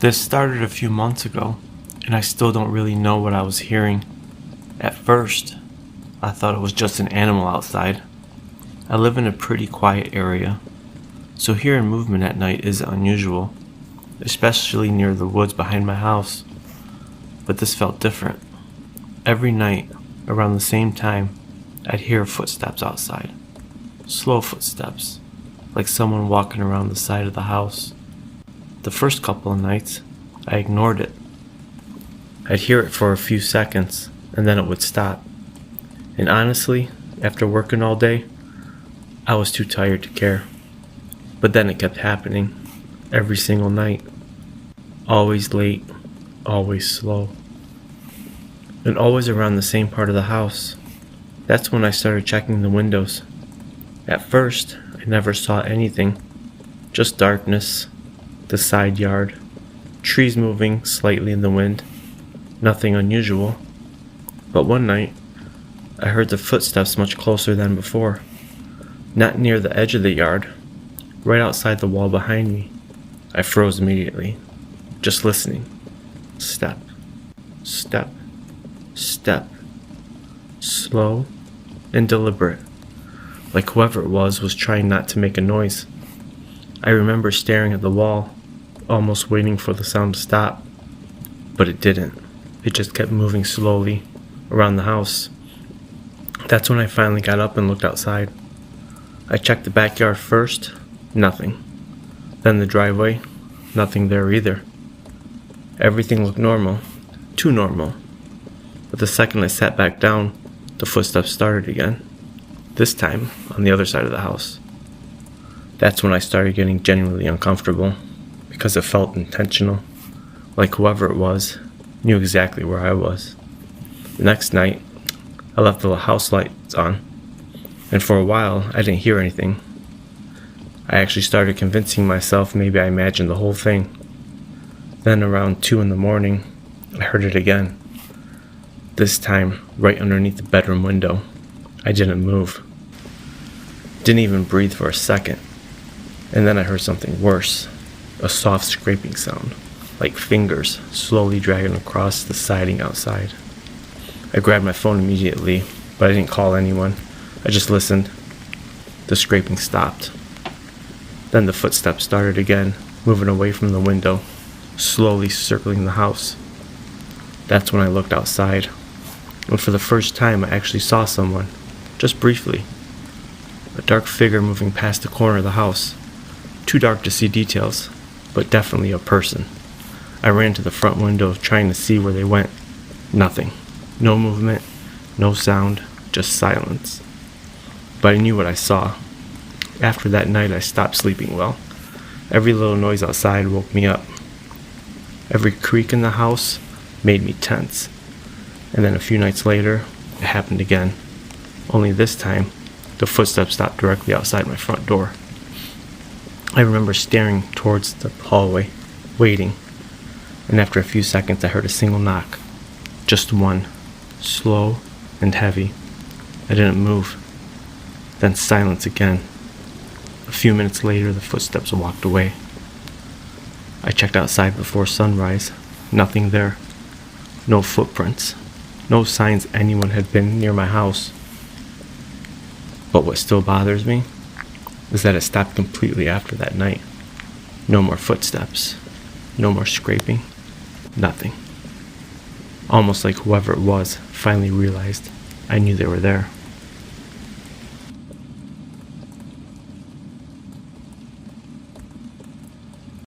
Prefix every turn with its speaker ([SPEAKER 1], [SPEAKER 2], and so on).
[SPEAKER 1] This started a few months ago, and I still don't really know what I was hearing. At first, I thought it was just an animal outside. I live in a pretty quiet area, so hearing movement at night is unusual, especially near the woods behind my house. But this felt different. Every night, around the same time, I'd hear footsteps outside. Slow footsteps, like someone walking around the side of the house. The first couple of nights, I ignored it. I'd hear it for a few seconds, and then it would stop. And honestly, after working all day, I was too tired to care. But then it kept happening, every single night. Always late, always slow. And always around the same part of the house. That's when I started checking the windows. At first, I never saw anything, just darkness, the side yard, trees moving slightly in the wind, nothing unusual. But one night, I heard the footsteps much closer than before, not near the edge of the yard, right outside the wall behind me. I froze immediately, just listening. Step, step, step, slow and deliberate, like whoever it was trying not to make a noise. I remember staring at the wall, almost waiting for the sound to stop, but it didn't. It just kept moving slowly around the house. That's when I finally got up and looked outside. I checked the backyard first, nothing. Then the driveway, nothing there either. Everything looked normal, too normal. But the second I sat back down, the footsteps started again. This time on the other side of the house. That's when I started getting genuinely uncomfortable, because it felt intentional, like whoever it was knew exactly where I was. The next night, I left the house lights on, and for a while I didn't hear anything. I actually started convincing myself maybe I imagined the whole thing. Then around 2 a.m, I heard it again. This time, right underneath the bedroom window. I didn't move. Didn't even breathe for a second. And then I heard something worse. A soft scraping sound, like fingers slowly dragging across the siding outside. I grabbed my phone immediately, but I didn't call anyone. I just listened. The scraping stopped. Then the footsteps started again, moving away from the window, slowly circling the house. That's when I looked outside, and for the first time I actually saw someone, just briefly. A dark figure moving past the corner of the house. Too dark to see details, but definitely a person. I ran to the front window trying to see where they went. Nothing. No movement, no sound, just silence. But I knew what I saw. After that night I stopped sleeping well. Every little noise outside woke me up. Every creak in the house made me tense. And then a few nights later, it happened again. Only this time, the footsteps stopped directly outside my front door. I remember staring towards the hallway, waiting. And after a few seconds, I heard a single knock. Just one, slow and heavy. I didn't move. Then silence again. A few minutes later, the footsteps walked away. I checked outside before sunrise. Nothing there. No footprints. No signs anyone had been near my house. But what still bothers me is that it stopped completely after that night. No more footsteps. No more scraping. Nothing. Almost like whoever it was finally realized I knew they were there.